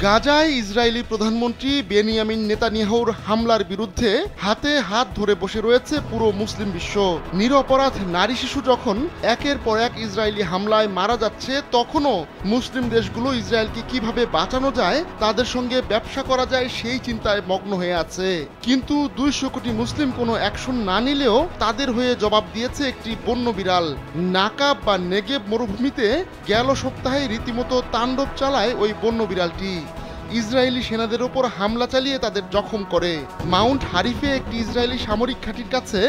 গাজায় ইসরায়েলি প্রধানমন্ত্রী বেনিয়ামিন নেতানিয়াহুর হামলার বিরুদ্ধে হাতে হাত ধরে বসে রয়েছে পুরো মুসলিম বিশ্ব। নিরপরাধ নারী শিশু যখন একের পর এক ইসরায়েলি হামলায় মারা যাচ্ছে, তখনও মুসলিম দেশগুলো ইসরায়েলকে কিভাবে বাঁচানো যায়, তাদের সঙ্গে ব্যবসা করা যায় সেই চিন্তায় মগ্ন হয়ে আছে। কিন্তু 200 কোটি মুসলিম কোনো অ্যাকশন না নিলেও তাদের হয়ে জবাব দিয়েছে একটি বন্য বিড়াল। নাকাব বা নেগেব মরুভূমিতে গেল সপ্তাহে রীতিমতো তাণ্ডব চালায় ওই বন্য বিড়ালটি। ইসরায়েলি সেনাদের ওপর হামলা চালিয়ে তাদের জখম করে। মাউন্ট হারিফে একটি ইসরায়েলি সামরিক ঘাঁটির কাছে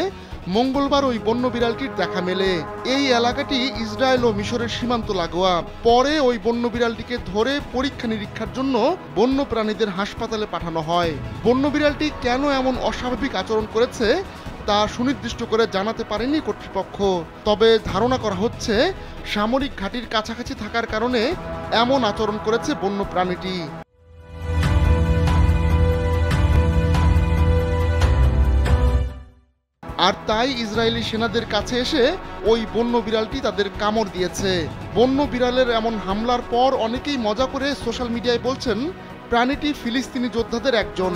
মঙ্গলবার ওই বন্য বিড়ালটির দেখা মেলে। এই এলাকাটি ইসরায়েল ও মিশরের সীমান্ত লাগোয়া। পরে ওই বন্য বিড়ালটিকে ধরে পরীক্ষা নিরীক্ষার জন্য বন্য প্রাণীদের হাসপাতালে পাঠানো হয়। বন্য বিড়ালটি কেন এমন অস্বাভাবিক আচরণ করেছে তা সুনির্দিষ্ট করে জানাতে পারেনি কর্তৃপক্ষ। তবে ধারণা করা হচ্ছে সামরিক ঘাঁটির কাছাকাছি থাকার কারণে এমন আচরণ করেছে বন্য প্রাণীটি। আর তাই ইসরায়েলি সেনাদের কাছে এসে ওই বন্য বিড়ালটি তাদের কামড় দিয়েছে। বন্য বিড়ালের এমন হামলার পর অনেকেই মজা করে সোশ্যাল মিডিয়ায় বলছেন, প্রাণীটি ফিলিস্তিনি যোদ্ধাদের একজন।